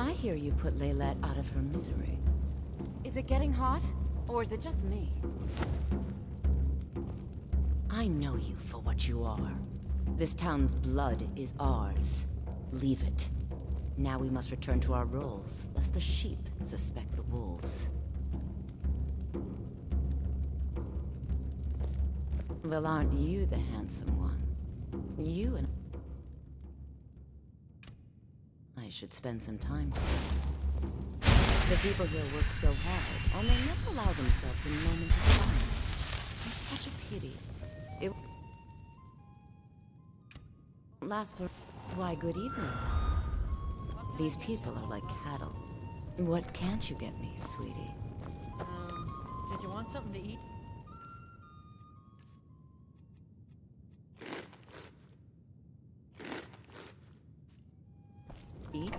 I hear you put Laylet out of her misery. Is it getting hot? Or is it just me? I know you for what you are. This town's blood is ours. Leave it. Now we must return to our roles, lest the sheep suspect the wolves. Well, aren't you the handsome one? You and I should spend some time together. The people here work so hard, and they never allow themselves a moment of silence. It's such a pity. It won't last for... Why, good evening. These people are like cattle. What can't you get me, sweetie? Did you want something to eat? Eat?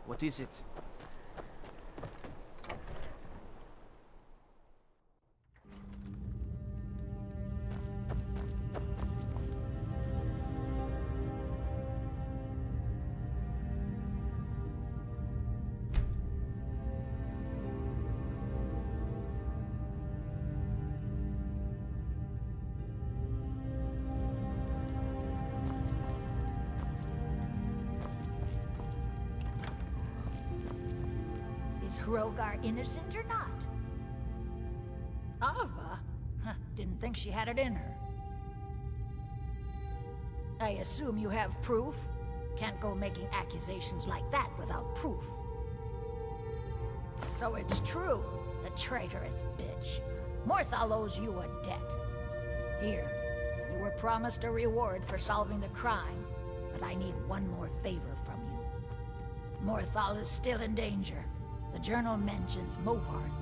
What is it? Is Hrogar innocent or not? Ava? Didn't think she had it in her. I assume you have proof? Can't go making accusations like that without proof. So it's true, the traitorous bitch. Morthal owes you a debt. Here, you were promised a reward for solving the crime, but I need one more favor from you. Morthal is still in danger. The journal mentions Movarth,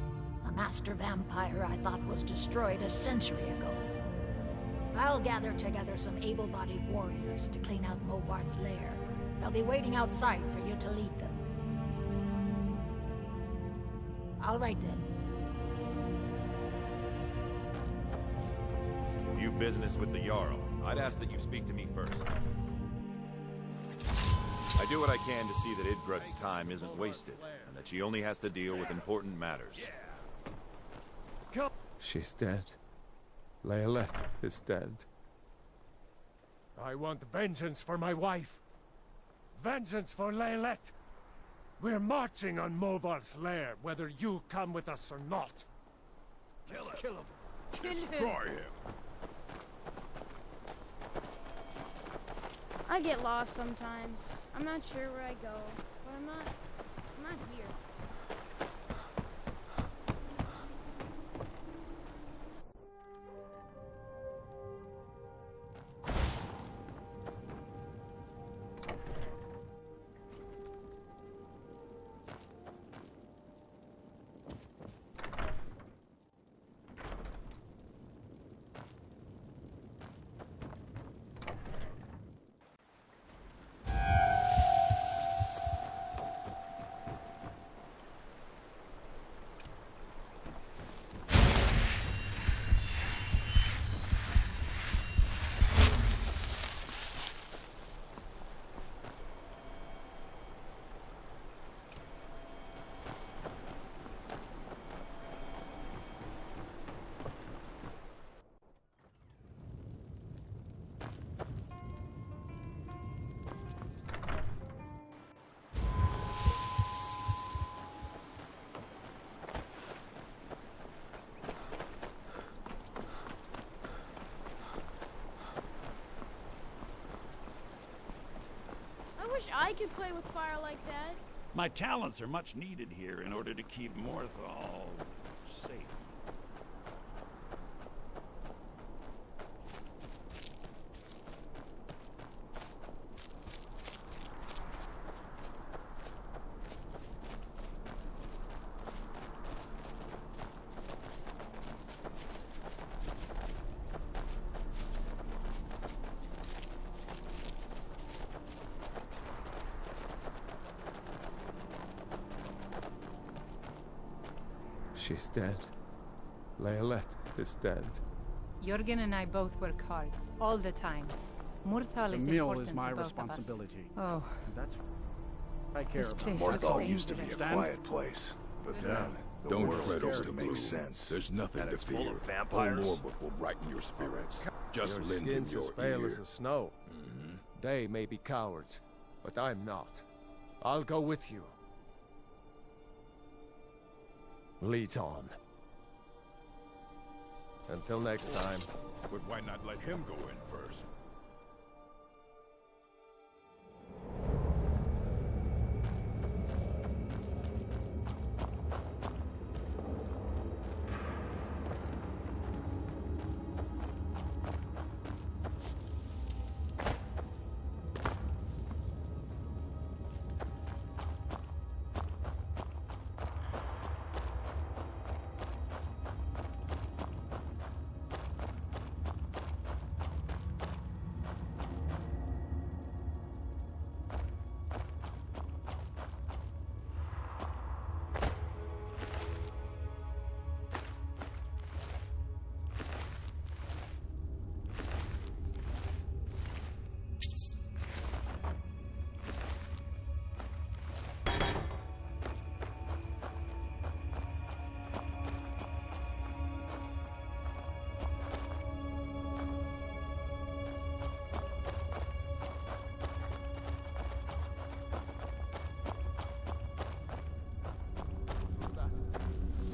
a master vampire I thought was destroyed a century ago. I'll gather together some able-bodied warriors to clean out Movarth's lair. They'll be waiting outside for you to lead them. All right then. If you've business with the Jarl, I'd ask that you speak to me first. I do what I can to see that Idgrut's time isn't wasted, and that she only has to deal with important matters. She's dead. Lair is dead. I want vengeance for my wife. Vengeance for Lair. We're marching on Movarth's lair, whether you come with us or not. Kill him. Destroy him. I get lost sometimes. I'm not sure where I go, but I'm not here. I wish I could play with fire like that. My talents are much needed here in order to keep Morthal safe. She's dead. Lair is dead. Jurgen and I both work hard, all the time. Morthal is The mill important is my to both of us. responsibility. Oh, That's I care this about. place looks Morthal used to be a dangerous. quiet place, but then the Don't world fret over started the to make blue. sense. There's nothing And to it's full fear. of vampires? Old Norbert will brighten your spirits. Just Your lend him skin's your as pale ear. as the snow. They may be cowards, but I'm not. I'll go with you. Lead on. Until next time. But why not let him go in first?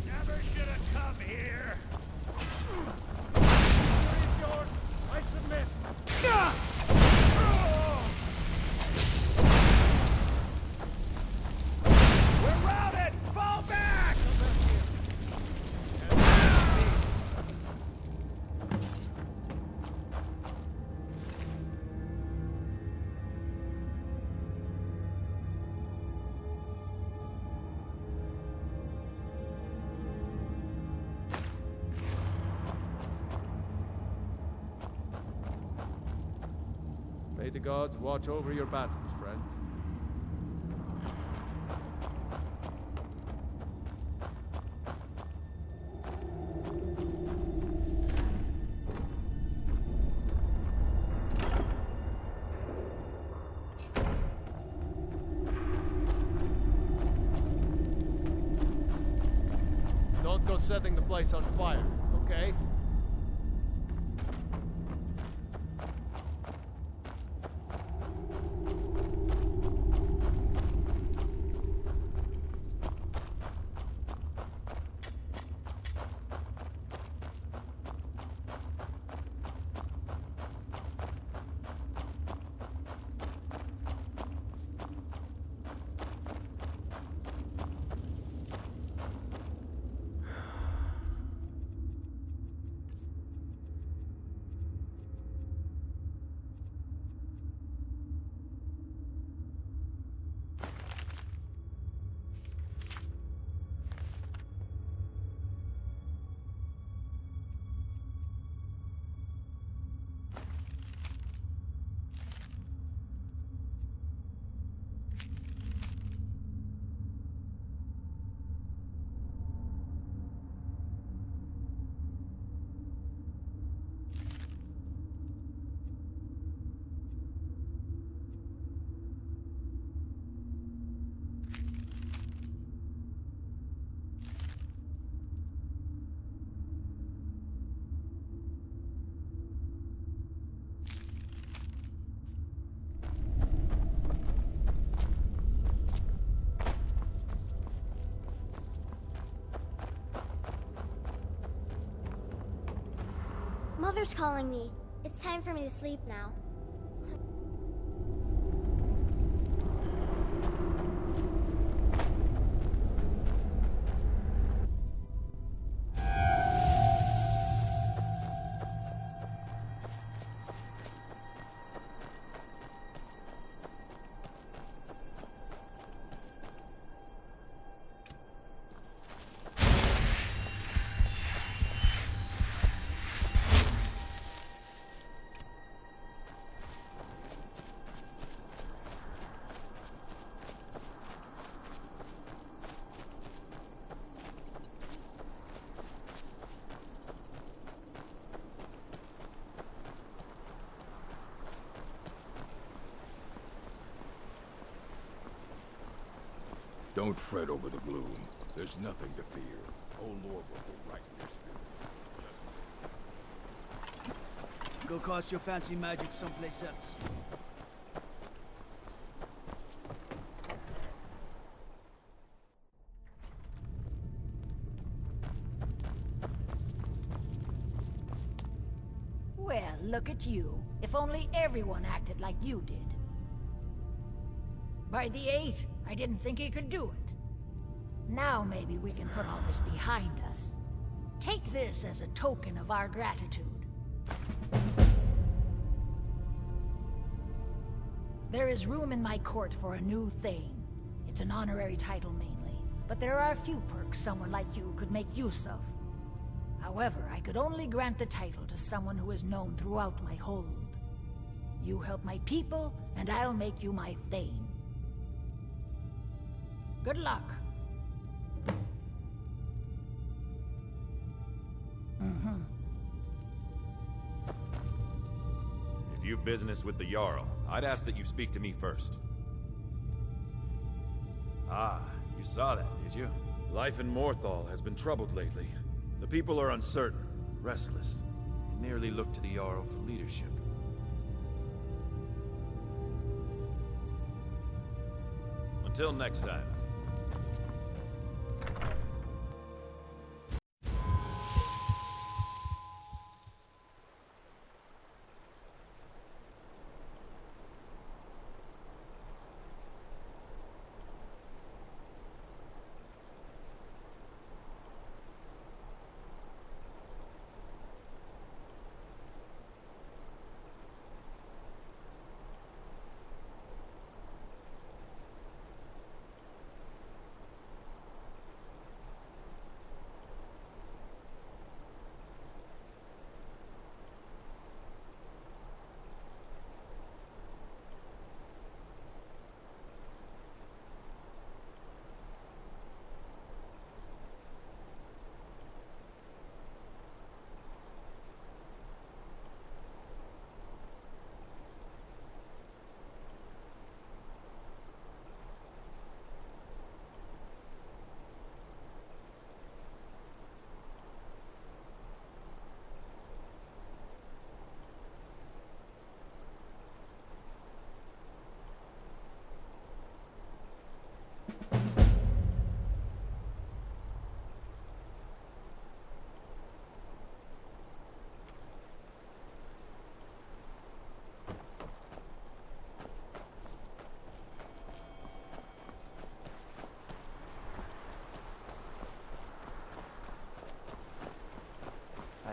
Never should have come here. Here is yours. I submit. We're routed. Fall back. May the gods watch over your battles, friend. Don't go setting the place on fire, okay? Mother's calling me. It's time for me to sleep now. Don't fret over the gloom. There's nothing to fear. Oh Lord will go right in your spirits. Go cast your fancy magic someplace else. Well, look at you. If only everyone acted like you did. By the 8, I didn't think he could do it. Now maybe we can put all this behind us. Take this as a token of our gratitude. There is room in my court for a new thane. It's an honorary title mainly, but there are a few perks someone like you could make use of. However, I could only grant the title to someone who is known throughout my hold. You help my people, and I'll make you my thane. Good luck. If you've business with the Jarl, I'd ask that you speak to me first. Ah, you saw that, did you? Life in Morthal has been troubled lately. The people are uncertain, restless. They merely look to the Jarl for leadership. Until next time.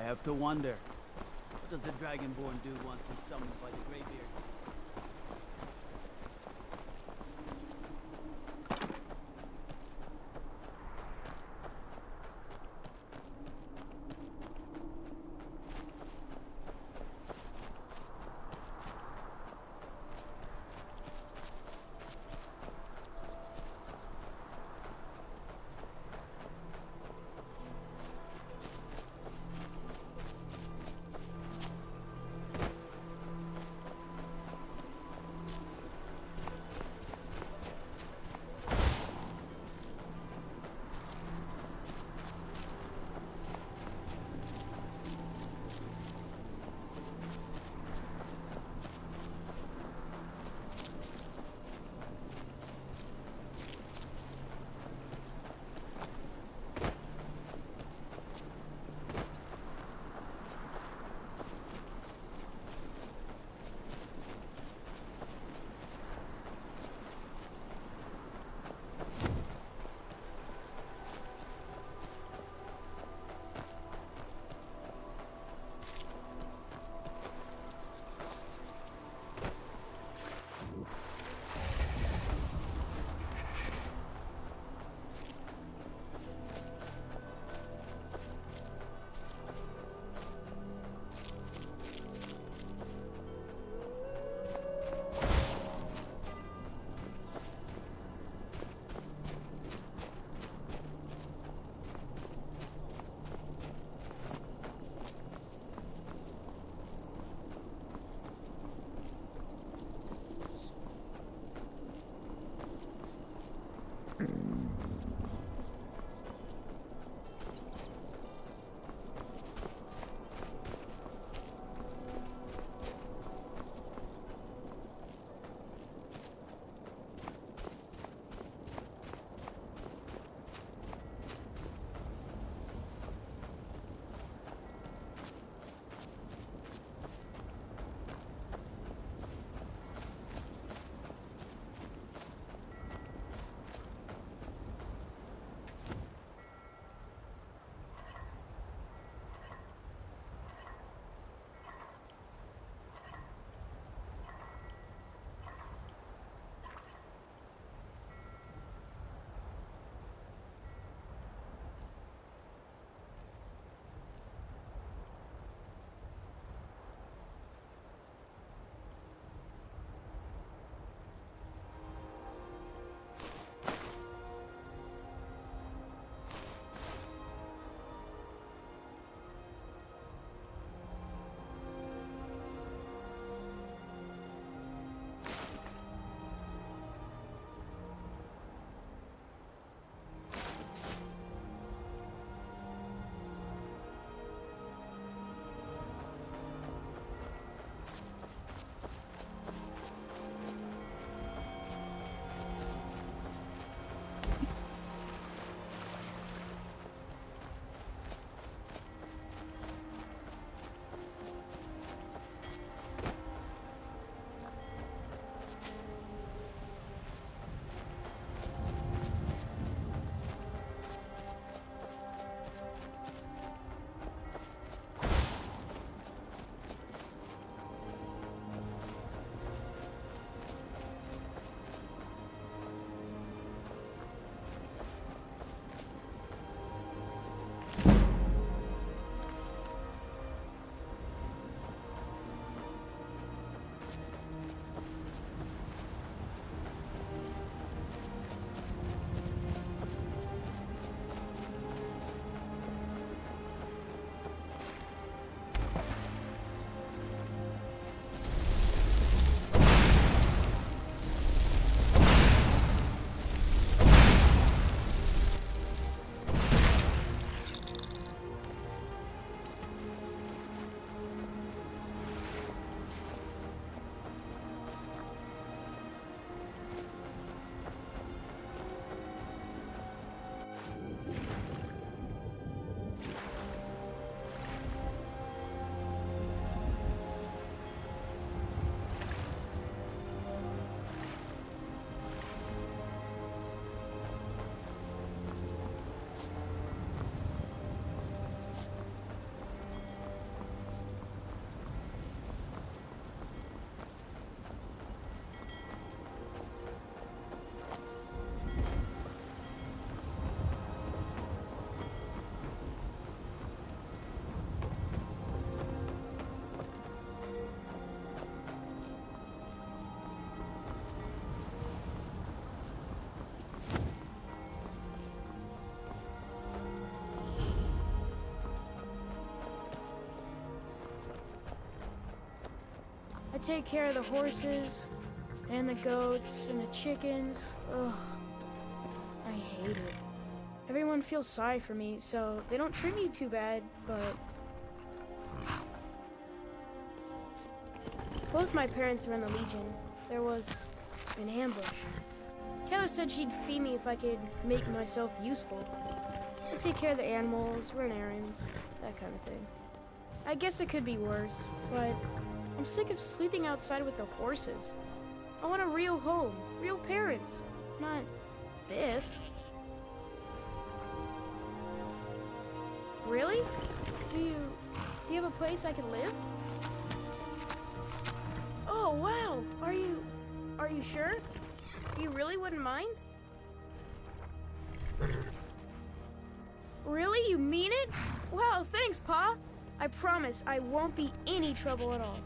have to wonder. What does the Dragonborn do once he's summoned by the Greybeards? I take care of the horses, and the goats, and the chickens. Ugh. I hate it. Everyone feels sorry for me, so they don't treat me too bad, but... Both my parents were in the Legion. There was an ambush. Keller said she'd feed me if I could make myself useful. I take care of the animals, run errands, that kind of thing. I guess it could be worse, but I'm sick of sleeping outside with the horses. I want a real home, real parents, not this. Really? Do you have a place I can live? Oh, wow. Are you sure? You really wouldn't mind? Really? You mean it? Wow, thanks, Pa. I promise I won't be any trouble at all.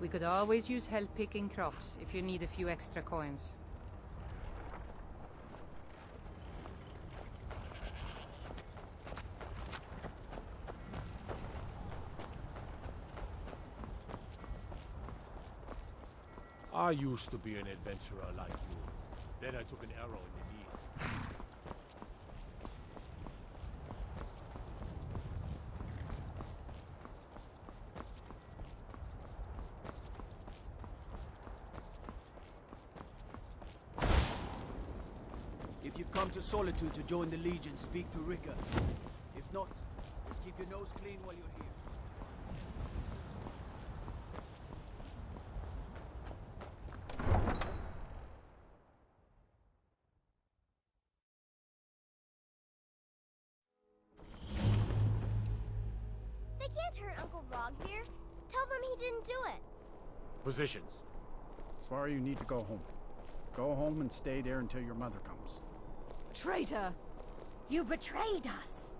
We could always use help picking crops if you need a few extra coins. I used to be an adventurer like you. Then I took an arrow in the knee. If you've come to Solitude to join the Legion, speak to Rika. If not, just keep your nose clean while you're here. They can't hurt Uncle Rogvir. Tell them he didn't do it. Positions. Sorry, you need to go home. Go home and stay there until your mother comes. Traitor! You betrayed us!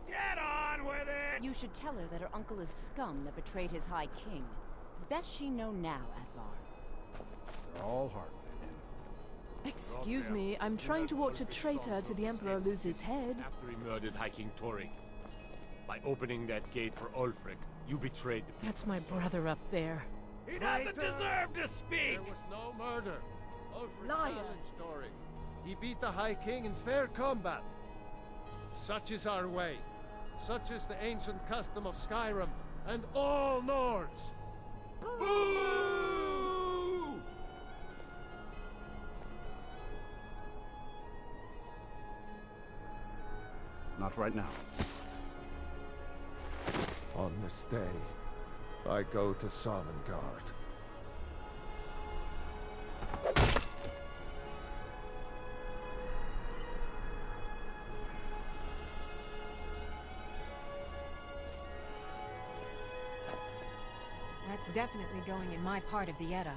Get on with it! You should tell her that her uncle is scum that betrayed his High King. Best she know now, Advar. They're all hard. Excuse me, I'm trying to watch a traitor to the Emperor lose his head. After he murdered High King Torik. By opening that gate for Ulfric, you betrayed the people. That's my brother up there. He doesn't deserve to speak! There was no murder. Ulfric Liar. challenged Torik. He beat the High King in fair combat. Such is our way. Such is the ancient custom of Skyrim and all Nords. Boo! Not right now. On this day, I go to Sovngarde. That's definitely going in my part of the Edda.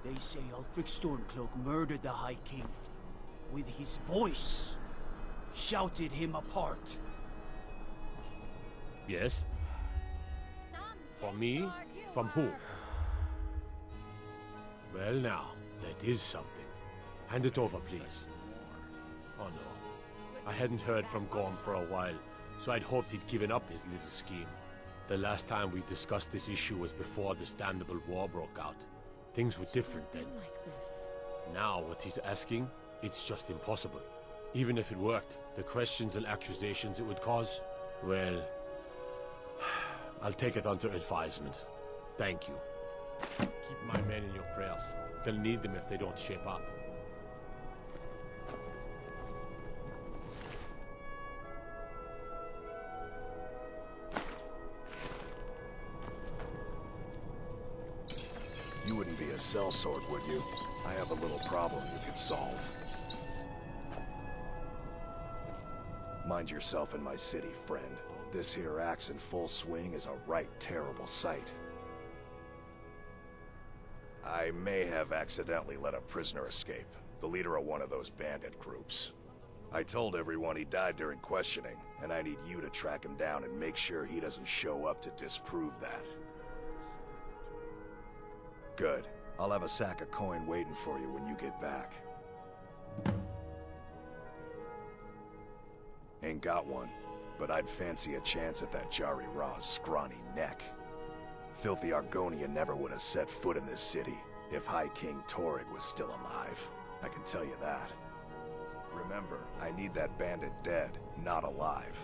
They say Ulfric Stormcloak murdered the High King. With his voice. Shouted him apart. Yes? From me? From who? Well now, that is something. Hand it over, please. Oh no. I hadn't heard from Gorm for a while, so I'd hoped he'd given up his little scheme. The last time we discussed this issue was before the Standable War broke out. Things were different then. Now, what he's asking, it's just impossible. Even if it worked, the questions and accusations it would cause, well... I'll take it under advisement. Thank you. Keep my men in your prayers. They'll need them if they don't shape up. You wouldn't be a sellsword, would you? I have a little problem you could solve. Mind yourself in my city, friend. This here axe in full swing is a right terrible sight. I may have accidentally let a prisoner escape, the leader of one of those bandit groups. I told everyone he died during questioning, and I need you to track him down and make sure he doesn't show up to disprove that. Good. I'll have a sack of coin waiting for you when you get back. Ain't got one, but I'd fancy a chance at that Jari Ra's scrawny neck. Filthy Argonia never would have set foot in this city if High King Torrig was still alive. I can tell you that. Remember, I need that bandit dead, not alive.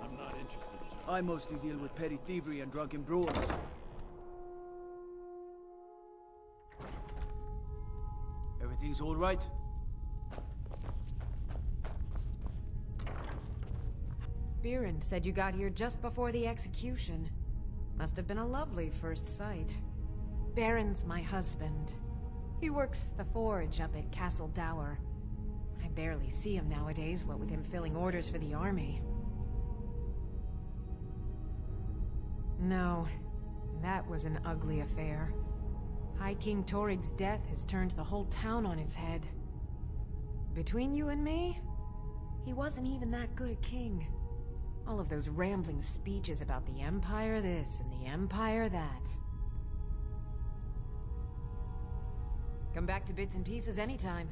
I'm not interested, John. I mostly deal with petty thievery and drunken brawls. Everything's all right? Biren said you got here just before the execution. Must have been a lovely first sight. Baron's my husband. He works the forge up at Castle Dower. I barely see him nowadays, what with him filling orders for the army. No, that was an ugly affair. High King Torig's death has turned the whole town on its head. Between you and me, he wasn't even that good a king. All of those rambling speeches about the Empire this and the Empire that. Come back to bits and pieces anytime.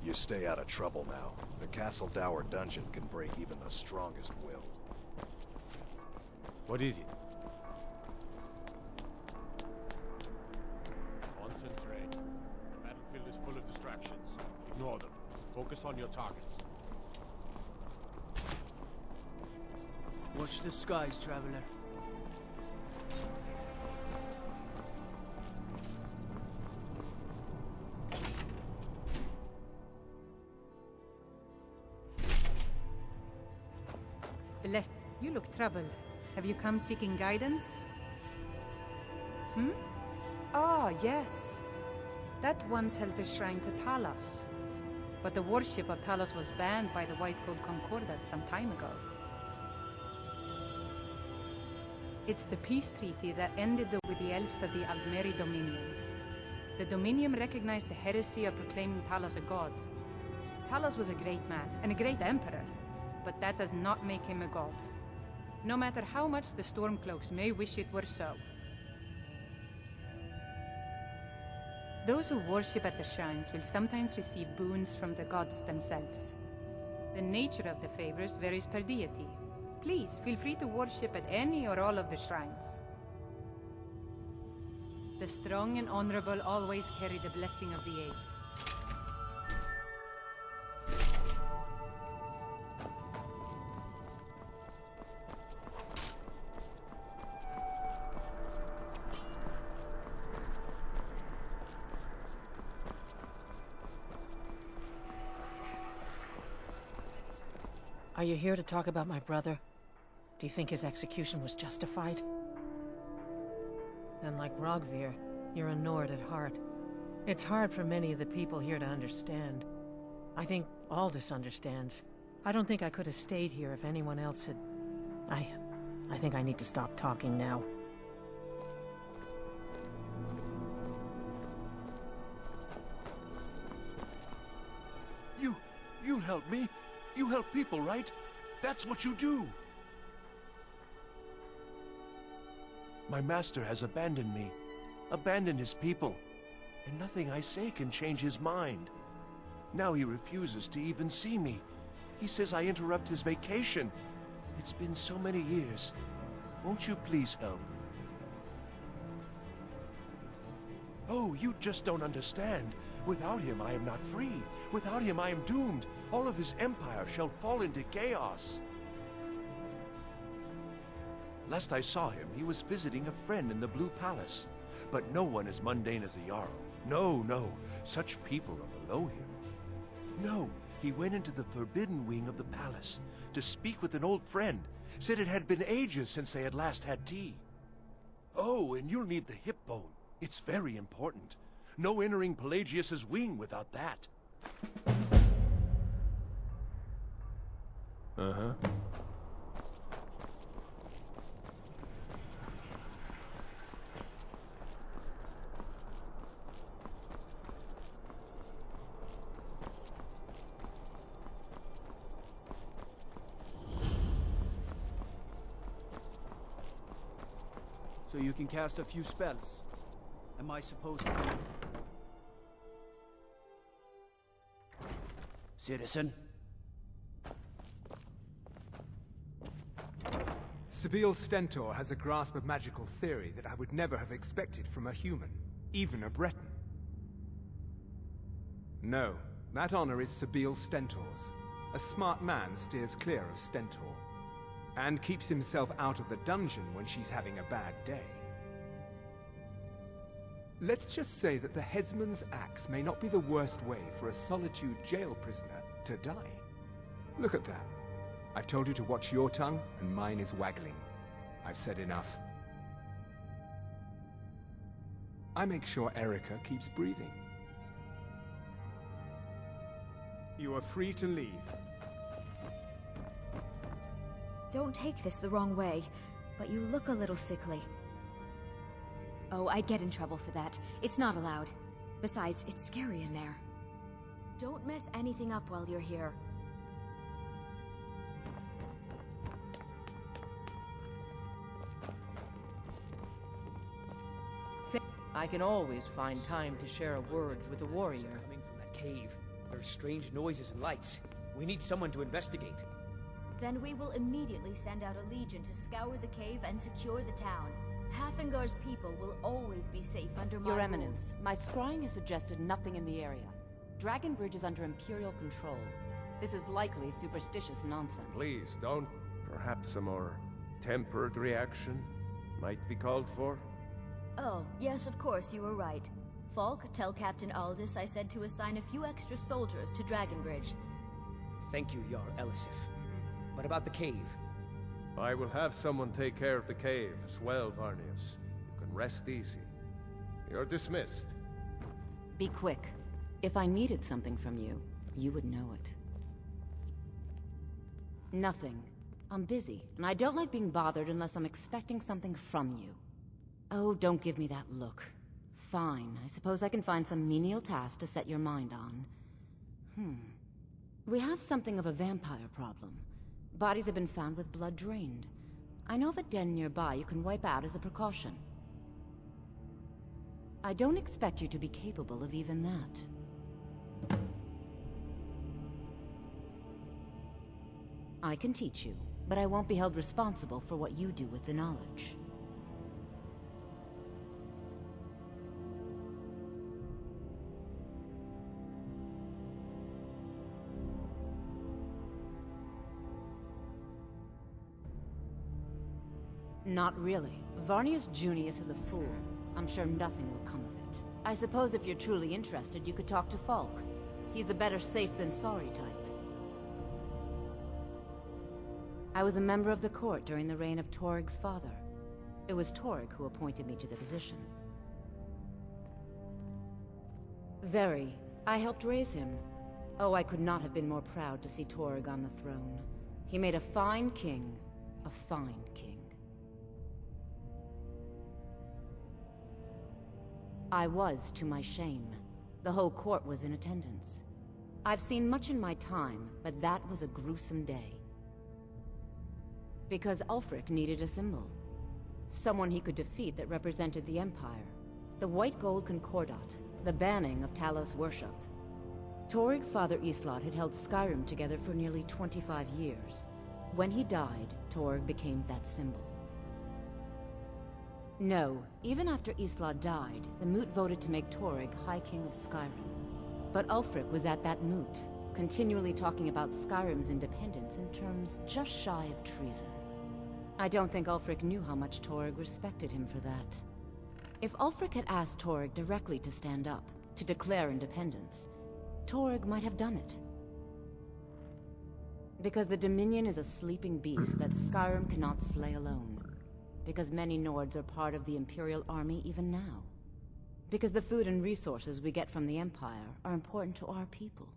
You stay out of trouble now. The Castle Dower dungeon can break even the strongest will. What is it? Concentrate. The battlefield is full of distractions. Ignore them. Focus on your targets. Watch the skies, traveler. Blessed, you look troubled. Have you come seeking guidance? Ah, yes. That once held the shrine to Talos. But the worship of Talos was banned by the White Coat Concordat some time ago. It's the peace treaty that ended with the elves of the Aldmeri Dominion. The Dominion recognized the heresy of proclaiming Talos a god. Talos was a great man, and a great emperor, but that does not make him a god. No matter how much the Stormcloaks may wish it were so. Those who worship at the shrines will sometimes receive boons from the gods themselves. The nature of the favors varies per deity. Please, feel free to worship at any or all of the shrines. The strong and honorable always carry the blessing of the Eight. Are you here to talk about my brother? Do you think his execution was justified? Then, like Rogvir, you're a Nord at heart. It's hard for many of the people here to understand. I think Aldous understands. I don't think I could have stayed here if anyone else had... I think I need to stop talking now. You help me. You help people, right? That's what you do. My master has abandoned me, abandoned his people, and nothing I say can change his mind. Now he refuses to even see me. He says I interrupt his vacation. It's been so many years. Won't you please help? Oh, you just don't understand. Without him, I am not free. Without him, I am doomed. All of his empire shall fall into chaos. Last I saw him, he was visiting a friend in the Blue Palace. But no one as mundane as the Jarl. No, no. Such people are below him. No, he went into the forbidden wing of the palace to speak with an old friend. Said it had been ages since they had last had tea. Oh, and you'll need the hip bone. It's very important. No entering Pelagius's wing without that. So you can cast a few spells. Am I supposed to... Citizen? Sebille Stentor has a grasp of magical theory that I would never have expected from a human, even a Breton. No, that honor is Sebille Stentor's. A smart man steers clear of Stentor, and keeps himself out of the dungeon when she's having a bad day. Let's just say that the headsman's axe may not be the worst way for a Solitude jail prisoner to die. Look at that. I've told you to watch your tongue, and mine is waggling. I've said enough. I make sure Erica keeps breathing. You are free to leave. Don't take this the wrong way, but you look a little sickly. Oh, I'd get in trouble for that. It's not allowed. Besides, it's scary in there. Don't mess anything up while you're here. I can always find time to share a word with a warrior. Coming from that cave. There are strange noises and lights. We need someone to investigate. Then we will immediately send out a legion to scour the cave and secure the town. Halfingar's people will always be safe under my Your rule. Eminence, my scrying has suggested nothing in the area. Dragon Bridge is under Imperial control. This is likely superstitious nonsense. Please, don't. Perhaps a more tempered reaction might be called for? Oh, yes, of course, you were right. Falk, tell Captain Aldous I said to assign a few extra soldiers to Dragonbridge. Thank you, Jarl Elisif. What about the cave? I will have someone take care of the cave as well, Varnius. You can rest easy. You're dismissed. Be quick. If I needed something from you, you would know it. Nothing. I'm busy, and I don't like being bothered unless I'm expecting something from you. Oh, don't give me that look. Fine, I suppose I can find some menial task to set your mind on. We have something of a vampire problem. Bodies have been found with blood drained. I know of a den nearby you can wipe out as a precaution. I don't expect you to be capable of even that. I can teach you, but I won't be held responsible for what you do with the knowledge. Not really. Varnius Junius is a fool. I'm sure nothing will come of it. I suppose if you're truly interested, you could talk to Falk. He's the better safe than sorry type. I was a member of the court during the reign of Torig's father. It was Torig who appointed me to the position. Very. I helped raise him. Oh, I could not have been more proud to see Torig on the throne. He made a fine king. A fine king. I was, to my shame. The whole court was in attendance. I've seen much in my time, but that was a gruesome day. Because Ulfric needed a symbol. Someone he could defeat that represented the Empire. The White Gold Concordat, the banning of Talos worship. Torig's father Islot had held Skyrim together for nearly 25 years. When he died, Torig became that symbol. No, even after Islot died, the Moot voted to make Torig High King of Skyrim. But Ulfric was at that Moot, continually talking about Skyrim's independence in terms just shy of treason. I don't think Ulfric knew how much Torig respected him for that. If Ulfric had asked Torig directly to stand up, to declare independence, Torig might have done it. Because the Dominion is a sleeping beast that Skyrim cannot slay alone. Because many Nords are part of the Imperial Army even now. Because the food and resources we get from the Empire are important to our people.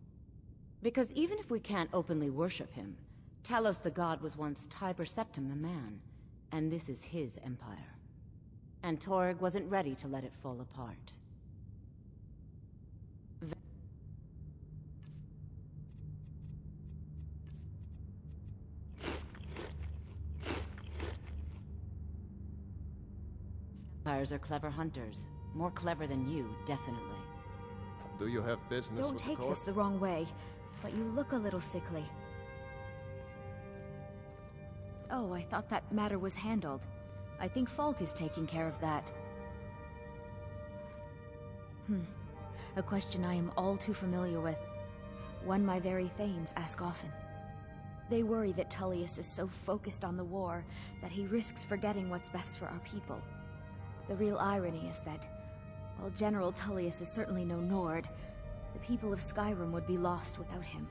Because even if we can't openly worship him, Talos the God was once Tiber Septim the man, and this is his empire. And Torig wasn't ready to let it fall apart. vampires are clever hunters. More clever than you, definitely. Do you have business Don't with the take court? this the wrong way, but you look a little sickly. Oh, I thought that matter was handled. I think Falk is taking care of that. A question I am all too familiar with. One my very Thanes ask often. They worry that Tullius is so focused on the war that he risks forgetting what's best for our people. The real irony is that, while General Tullius is certainly no Nord, the people of Skyrim would be lost without him.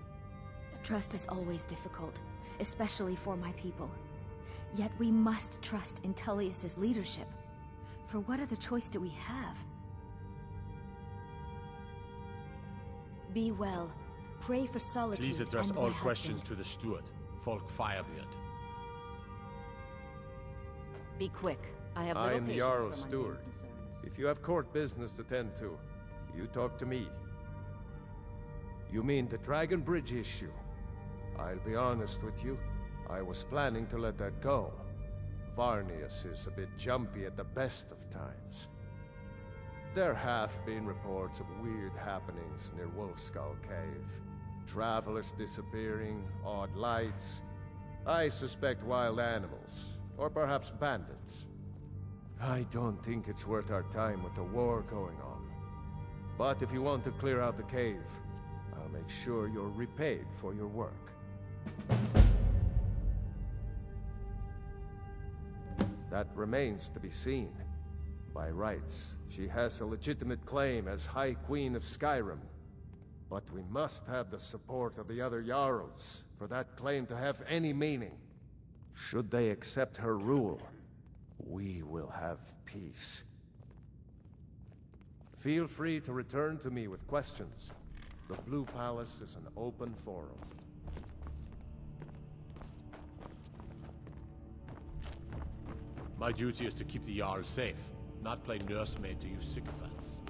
Trust is always difficult, especially for my people. Yet we must trust in Tullius's leadership. For what other choice do we have? Be well. Pray for Solitude. Please address and all my questions husband. to the steward, Folk Firebeard. Be quick. I have I little am the patience Jarl's for mundane steward. concerns. If you have court business to tend to, you talk to me. You mean the Dragon Bridge issue? I'll be honest with you. I was planning to let that go. Varnius is a bit jumpy at the best of times. There have been reports of weird happenings near Wolfskull Cave. Travelers disappearing, odd lights. I suspect wild animals, or perhaps bandits. I don't think it's worth our time with the war going on. But if you want to clear out the cave, I'll make sure you're repaid for your work. That remains to be seen. By rights, she has a legitimate claim as High Queen of Skyrim. But we must have the support of the other Jarls for that claim to have any meaning. Should they accept her rule, we will have peace. Feel free to return to me with questions. The Blue Palace is an open forum. My duty is to keep the Jarl safe, not play nursemaid to you sycophants.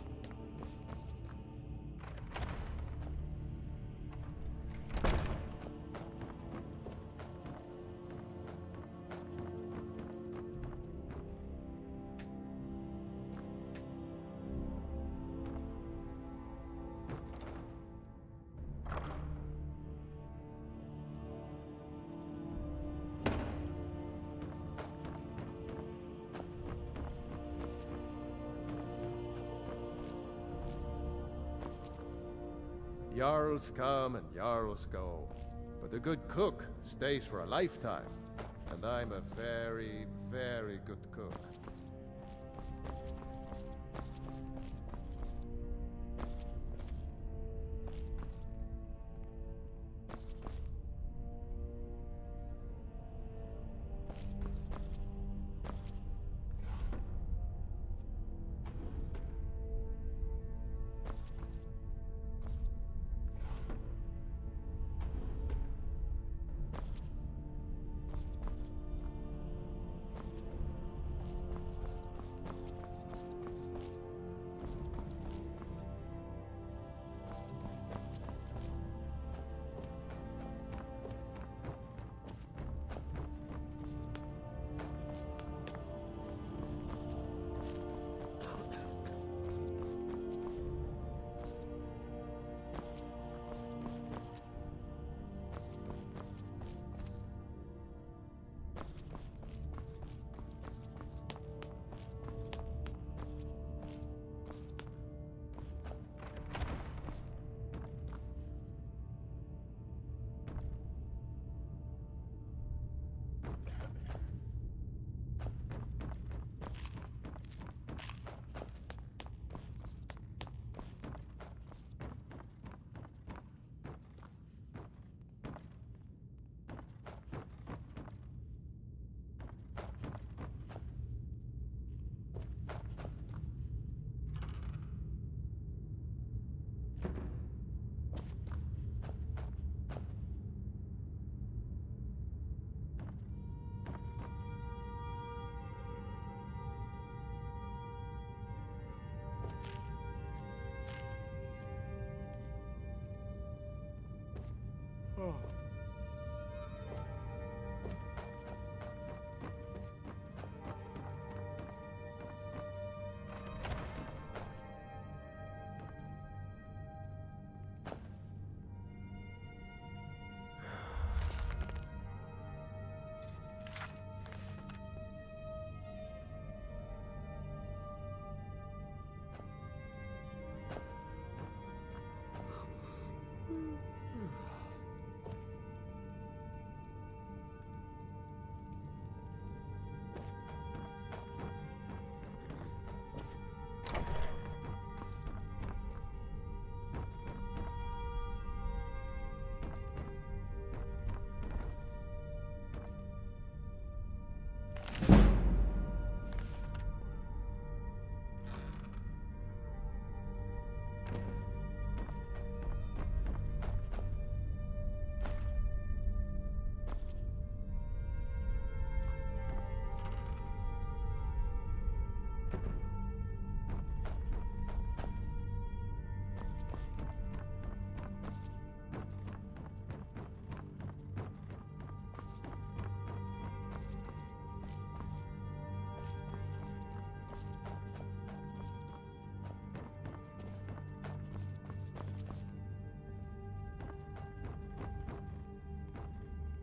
Jarls come and Jarls go, but a good cook stays for a lifetime. And I'm a very, very good cook.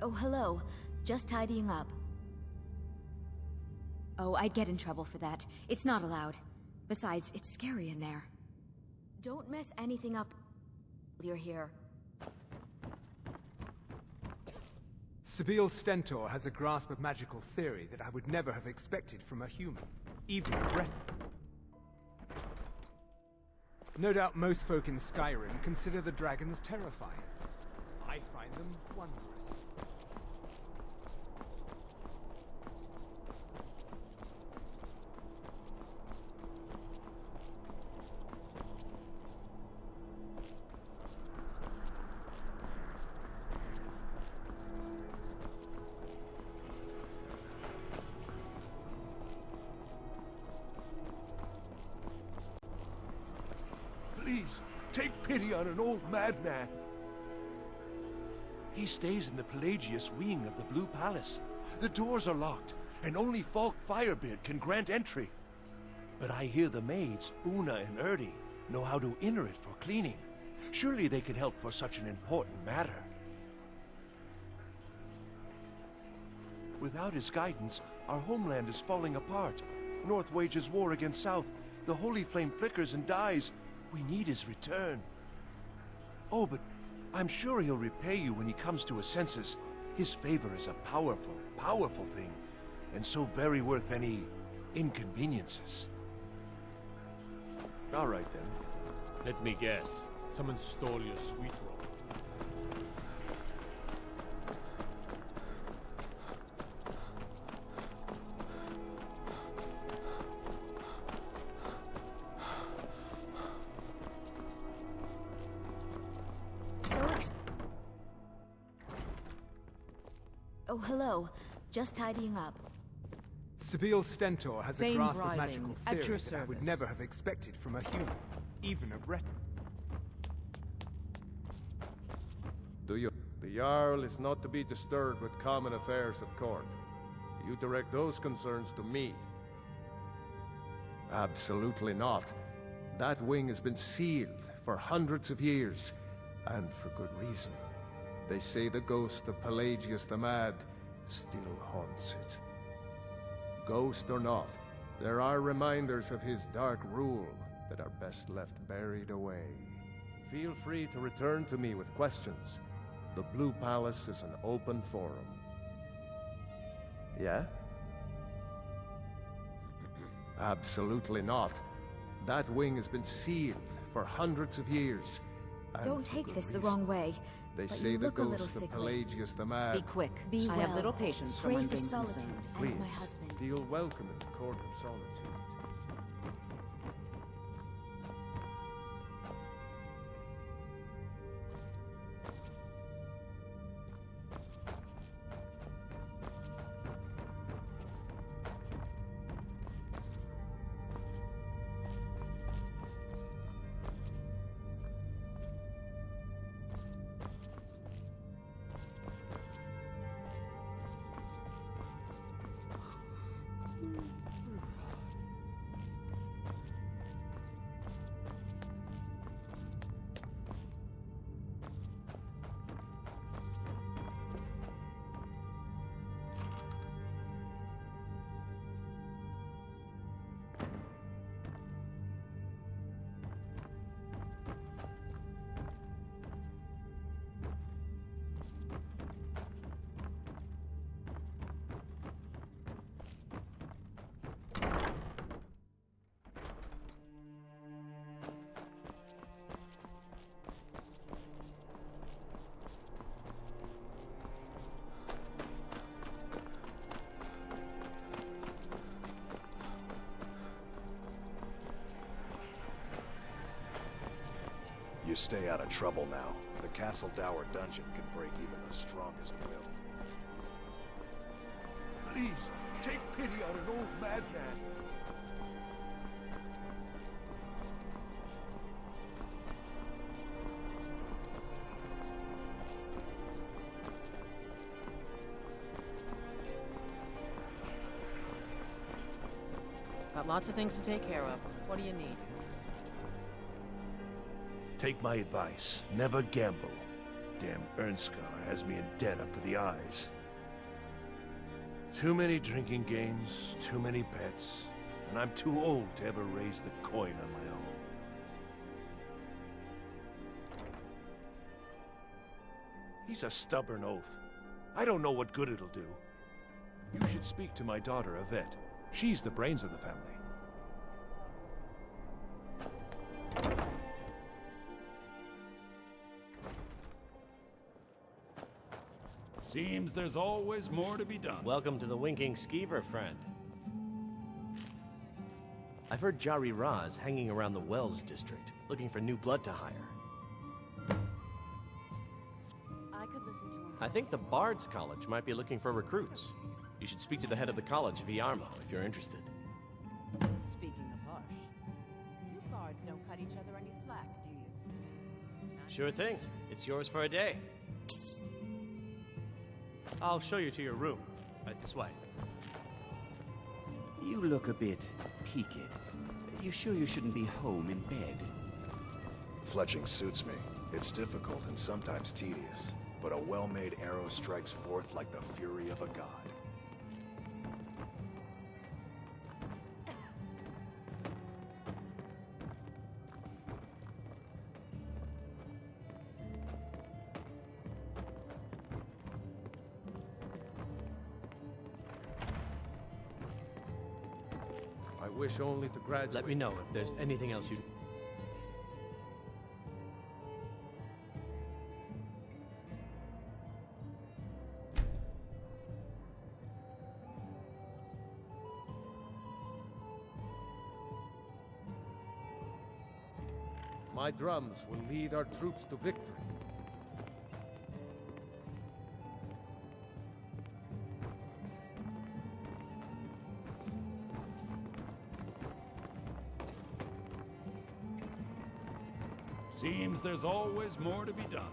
Oh, hello. Just tidying up. Oh, I'd get in trouble for that. It's not allowed. Besides, it's scary in there. Don't mess anything up while you're here. Sabine Stentor has a grasp of magical theory that I would never have expected from a human, even a Breton. No doubt most folk in Skyrim consider the dragons terrifying. I find them wondrous. Please, take pity on an old madman. He stays in the Pelagius wing of the Blue Palace. The doors are locked, and only Falk Firebeard can grant entry. But I hear the maids, Una and Erdi, know how to enter it for cleaning. Surely they can help for such an important matter. Without his guidance, our homeland is falling apart. North wages war against South. The Holy Flame flickers and dies. We need his return. Oh, but I'm sure he'll repay you when he comes to his senses. His favor is a powerful, powerful thing, and so very worth any inconveniences. All right, then. Let me guess. Someone stole your sweet roll. Oh, hello. Just tidying up. Sabine Stentor has a Thane grasp of Bryling, magical at theory your that I would service. never have expected from a human, even a Breton. The Jarl is not to be disturbed with common affairs of court. You direct those concerns to me. Absolutely not. That wing has been sealed for hundreds of years, and for good reason. They say the ghost of Pelagius the Mad still haunts it. Ghost or not, there are reminders of his dark rule that are best left buried away. Feel free to return to me with questions. The Blue Palace is an open forum. Yeah? Absolutely not. That wing has been sealed for hundreds of years. and Don't for take good this the reason. wrong way. They but say you the look a little ghost of sickly. Pelagius the Mad. Be quick. Be I well. have little patience for Pray for mundane Solitude concerns. Please, and my husband. feel welcome in the Court of Solitude. You stay out of trouble now. The Castle Dower dungeon can break even the strongest will. Please, take pity on an old madman. Got lots of things to take care of. What do you need? Take my advice. Never gamble. Damn Ernskar has me in debt up to the eyes. Too many drinking games, too many bets, and I'm too old to ever raise the coin on my own. He's a stubborn oaf. I don't know what good it'll do. You should speak to my daughter, Yvette. She's the brains of the family. Seems there's always more to be done. Welcome to the Winking Skeever, friend. I've heard Jari Ra's hanging around the Wells district, looking for new blood to hire. I could listen to him. I think the Bard's College might be looking for recruits. You should speak to the head of the college, Viarmo, if you're interested. Speaking of harsh, you bards don't cut each other any slack, do you? Sure thing. It's yours for a day. I'll show you to your room. Right this way. You look a bit peaked. You sure you shouldn't be home in bed? Fletching suits me. It's difficult and sometimes tedious, but a well-made arrow strikes forth like the fury of a god. I wish only to graduate. Let me know if there's anything else you... My drums will lead our troops to victory. Seems there's always more to be done.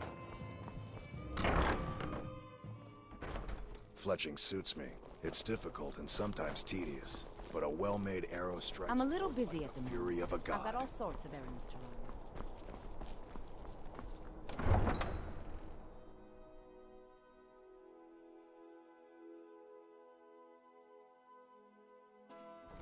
Fletching suits me. It's difficult and sometimes tedious, but a well-made arrow strikes I'm a little forth busy like at the the moment. fury of a god. I've got all sorts of errands to run.